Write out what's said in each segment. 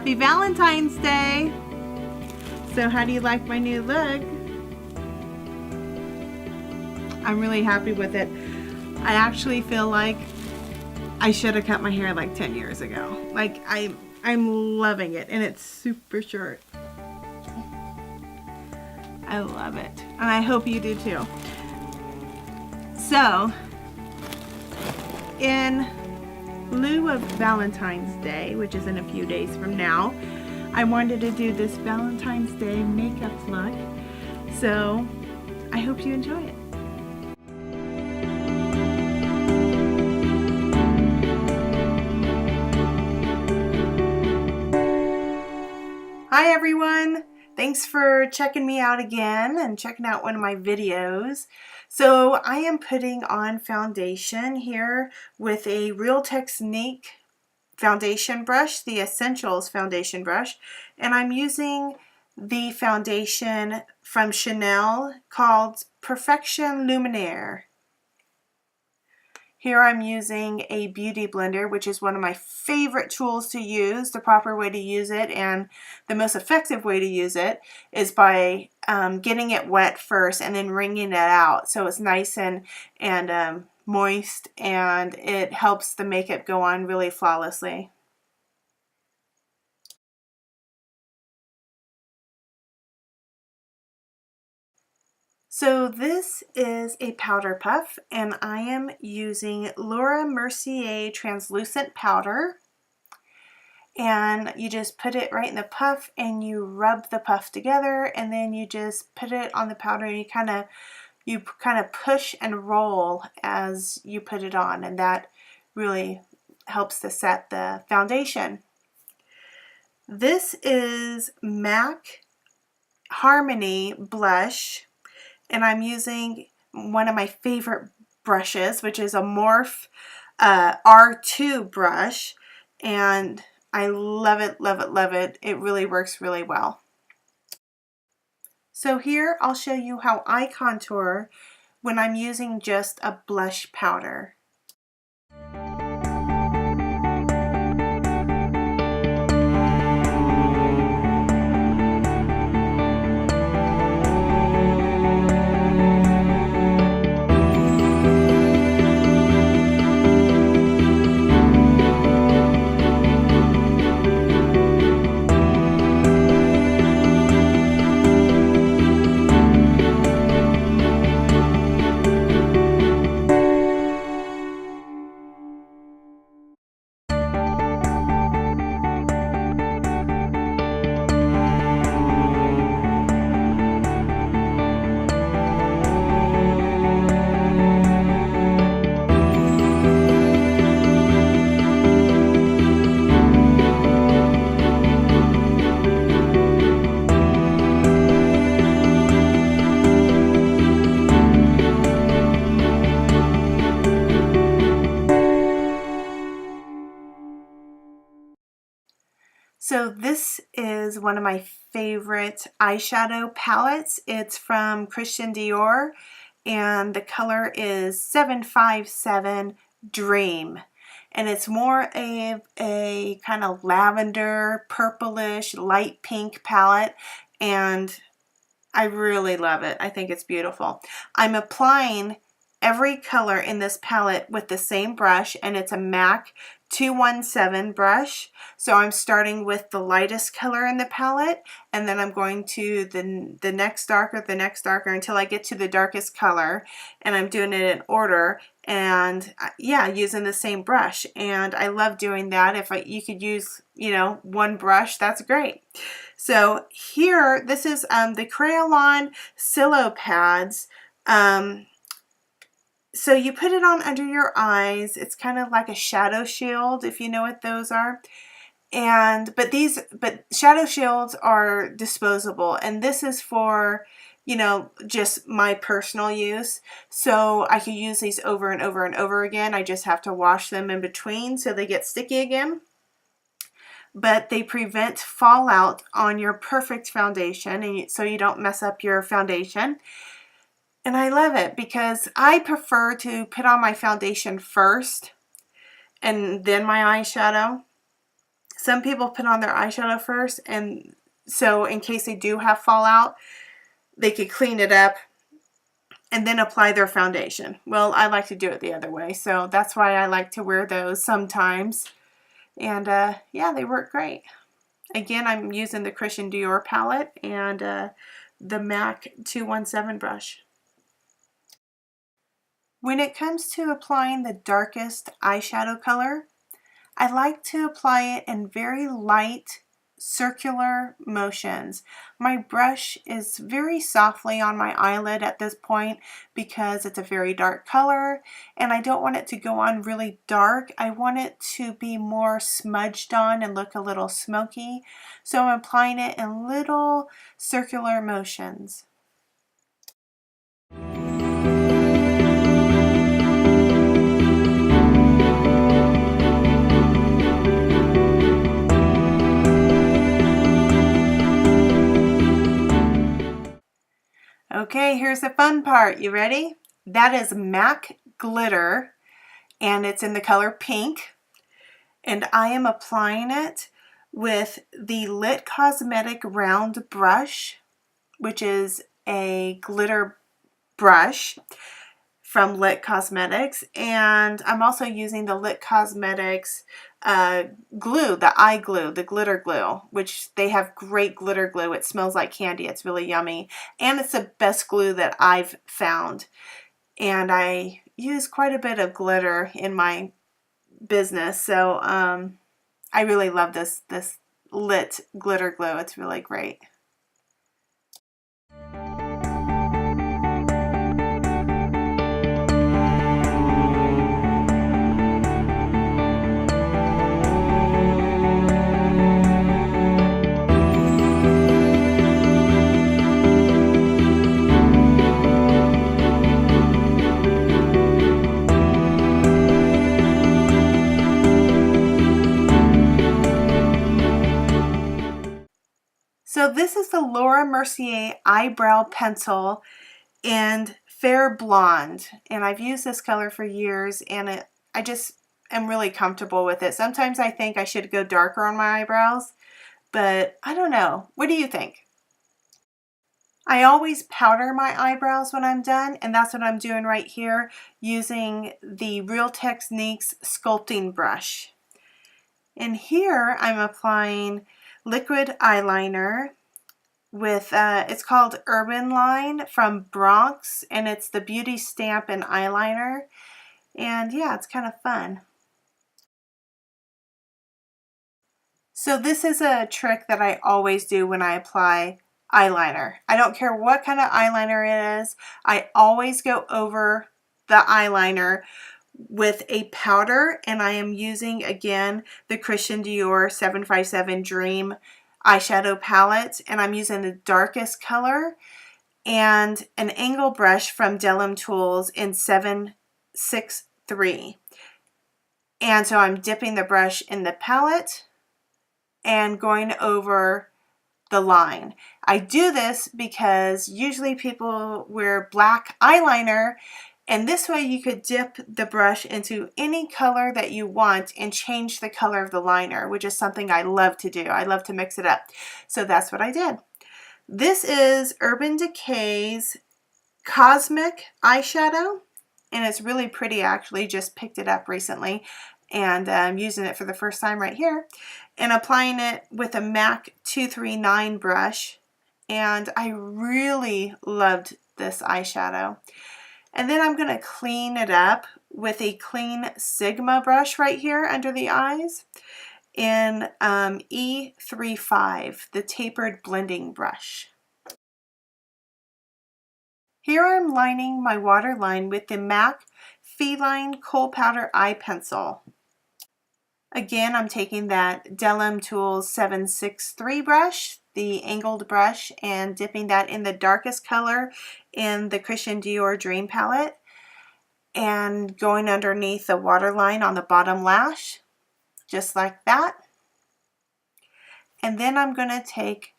Happy Valentine's Day! So how do you like my new look? I'm really happy with it. I actually feel like I should have cut my hair like 10 years ago. Like I'm loving it, and it's super short. I love it, and I hope you do too. So, in lieu of Valentine's Day, which is in a few days from now, I wanted to do this Valentine's Day makeup look. So, I hope you enjoy it. Hi everyone! Thanks for checking me out again and checking out one of my videos. So I am putting on foundation here with a Real Technique foundation brush, the Essentials foundation brush, and I'm using the foundation from Chanel called Perfection Luminaire. Here I'm using a beauty blender, which is one of my favorite tools to use. The proper way to use it and the most effective way to use it is by getting it wet first and then wringing it out so it's nice and moist, and it helps the makeup go on really flawlessly. So this is a powder puff, and I am using Laura Mercier translucent powder, and you just put it right in the puff and you rub the puff together, and then you just put it on the powder and you kind of push and roll as you put it on, and that really helps to set the foundation. This is MAC Harmony blush, and I'm using one of my favorite brushes, which is a Morphe R2 brush, and I love it, love it, love it. It really works really well. So here I'll show you how I contour when I'm using just a blush powder. So this is one of my favorite eyeshadow palettes. It's from Christian Dior, and the color is 757 Dream. And it's more of a kind of lavender, purplish, light pink palette, and I really love it. I think it's beautiful. I'm applying every color in this palette with the same brush, and it's a MAC 217 brush. So I'm starting with the lightest color in the palette, and then I'm going to the next darker, until I get to the darkest color, and I'm doing it in order, and yeah, using the same brush. And I love doing that. If you could use, you know, one brush, that's great. So here, this is the Crayon Silo Pads. So you put it on under your eyes. It's kind of like a shadow shield, if you know what those are. But shadow shields are disposable, and this is for, you know, just my personal use. So I could use these over and over and over again. I just have to wash them in between so they get sticky again. But they prevent fallout on your perfect foundation, and so you don't mess up your foundation. And I love it because I prefer to put on my foundation first and then my eyeshadow. Some people put on their eyeshadow first, and so in case they do have fallout, they could clean it up and then apply their foundation. Well, I like to do it the other way, so that's why I like to wear those sometimes. And yeah, they work great. Again, I'm using the Christian Dior palette and the MAC 217 brush. When it comes to applying the darkest eyeshadow color, I like to apply it in very light circular motions. My brush is very softly on my eyelid at this point because it's a very dark color and I don't want it to go on really dark. I want it to be more smudged on and look a little smoky. So I'm applying it in little circular motions. Okay, here's the fun part. You ready? That is MAC glitter, and it's in the color pink. And I am applying it with the Lit Cosmetic round brush, which is a glitter brush from Lit Cosmetics. And I'm also using the Lit Cosmetics glue, the eye glue, the glitter glue, which they have great glitter glue. It smells like candy. It's really yummy. And it's the best glue that I've found. And I use quite a bit of glitter in my business. So I really love this Lit glitter glue. It's really great. So this is the Laura Mercier eyebrow pencil in Fair Blonde, and I've used this color for years, and I just am really comfortable with it. Sometimes I think I should go darker on my eyebrows, but I don't know. What do you think? I always powder my eyebrows when I'm done, and that's what I'm doing right here using the Real Techniques sculpting brush. And here I'm applying liquid eyeliner with, it's called Urban Line from Bronx, and it's the Beauty Stamp and eyeliner. And yeah, it's kind of fun. So this is a trick that I always do when I apply eyeliner. I don't care what kind of eyeliner it is. I always go over the eyeliner with a powder, and I am using again the Christian Dior 757 Dream eyeshadow palette, and I'm using the darkest color and an angle brush from bdellium Tools in 763. And so I'm dipping the brush in the palette and going over the line. I do this because usually people wear black eyeliner, and this way you could dip the brush into any color that you want and change the color of the liner, which is something I love to do. I love to mix it up. So that's what I did. This is Urban Decay's Cosmic eyeshadow, and it's really pretty. I actually just picked it up recently, and I'm using it for the first time right here, and applying it with a MAC 239 brush, and I really loved this eyeshadow. And then I'm going to clean it up with a clean Sigma brush right here under the eyes in E35, the tapered blending brush. Here I'm lining my waterline with the MAC Feline Kohl Powder Eye Pencil. Again, I'm taking that bdellium Tools 763 brush, the angled brush, and dipping that in the darkest color in the Christian Dior Dream palette, and going underneath the waterline on the bottom lash, just like that. And then I'm going to take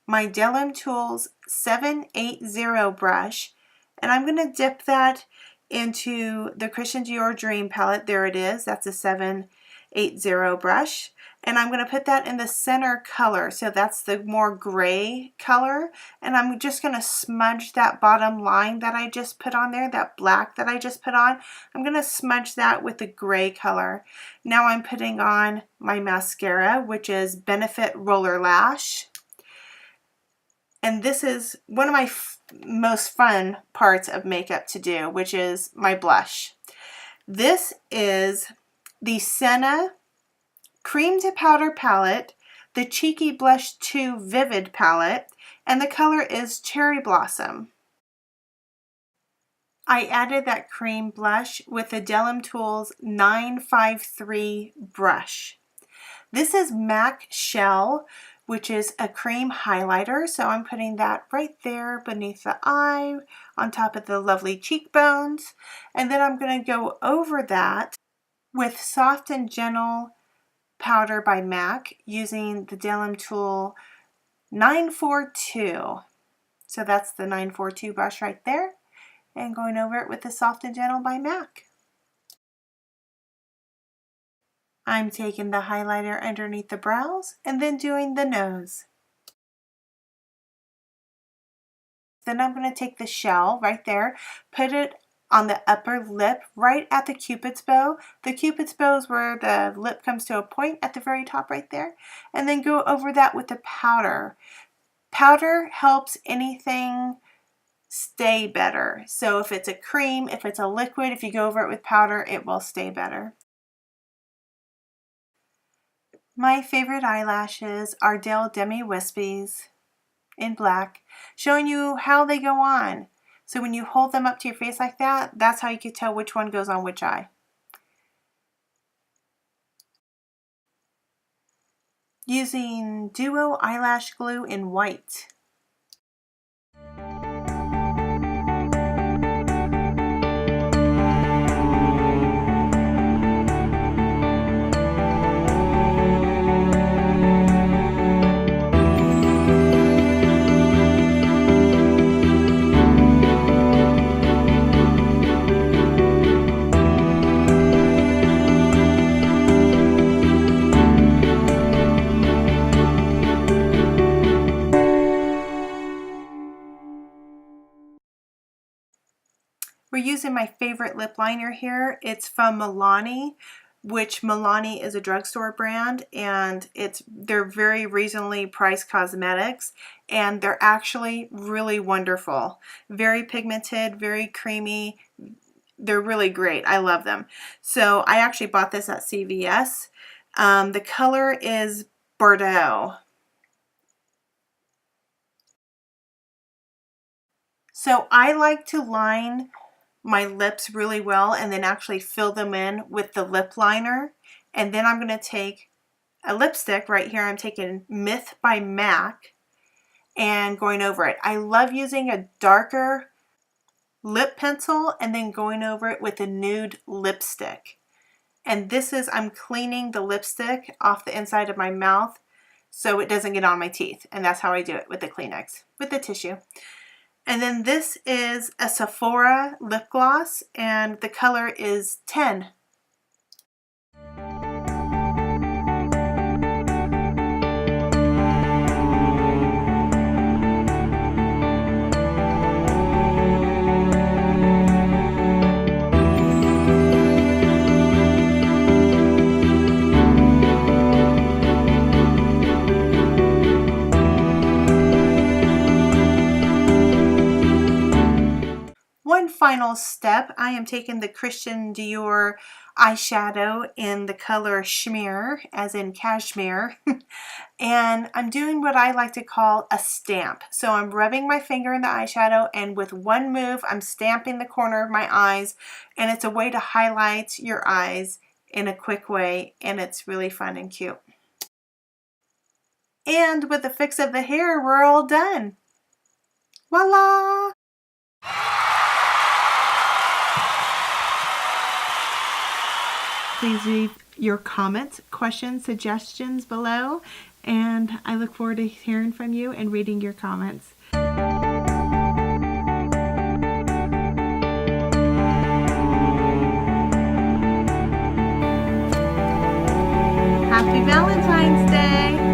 my bdellium Tools 780 brush, and I'm going to dip that into the Christian Dior Dream palette. There it is. That's a 780 brush. And I'm going to put that in the center color, so that's the more gray color, and I'm just going to smudge that bottom line that I just put on there, that black that I just put on. I'm going to smudge that with the gray color. Now I'm putting on my mascara, which is Benefit Roller Lash. And this is one of my most fun parts of makeup to do, which is my blush. This is the Senna Cream to Powder palette, the Cheeky Blush 2 Vivid palette, and the color is Cherry Blossom. I added that cream blush with the bdellium Tools 953 brush. This is MAC Shell, which is a cream highlighter, so I'm putting that right there beneath the eye, on top of the lovely cheekbones, and then I'm going to go over that with Soft and Gentle powder by MAC using the bdellium tool 942. So that's the 942 brush right there, and going over it with the Soft and Gentle by MAC. I'm taking the highlighter underneath the brows and then doing the nose. Then I'm going to take the shell right there, put it on the upper lip right at the Cupid's bow. The Cupid's bow is where the lip comes to a point at the very top right there. And then go over that with the powder. Powder helps anything stay better. So if it's a cream, if it's a liquid, if you go over it with powder, it will stay better. My favorite eyelashes are Dell Demi Wispies in black, showing you how they go on. So when you hold them up to your face like that, that's how you can tell which one goes on which eye. Using Duo Eyelash Glue in white. We're using my favorite lip liner here. It's from Milani, which Milani is a drugstore brand, and they're very reasonably priced cosmetics, and they're actually really wonderful. Very pigmented, very creamy. They're really great. I love them. So I actually bought this at CVS. The color is Bordeaux. So I like to line my lips really well and then actually fill them in with the lip liner. And then I'm going to take a lipstick right here. I'm taking Myth by MAC and going over it. I love using a darker lip pencil and then going over it with a nude lipstick. And this is, I'm cleaning the lipstick off the inside of my mouth so it doesn't get on my teeth. And that's how I do it with the Kleenex, with the tissue. And then this is a Sephora lip gloss, and the color is 10. One final step, I am taking the Christian Dior eyeshadow in the color Schmear, as in cashmere, and I'm doing what I like to call a stamp. So I'm rubbing my finger in the eyeshadow, and with one move, I'm stamping the corner of my eyes, and it's a way to highlight your eyes in a quick way, and it's really fun and cute. And with the fix of the hair, we're all done. Voila! Please leave your comments, questions, suggestions below, and I look forward to hearing from you and reading your comments. Happy Valentine's Day!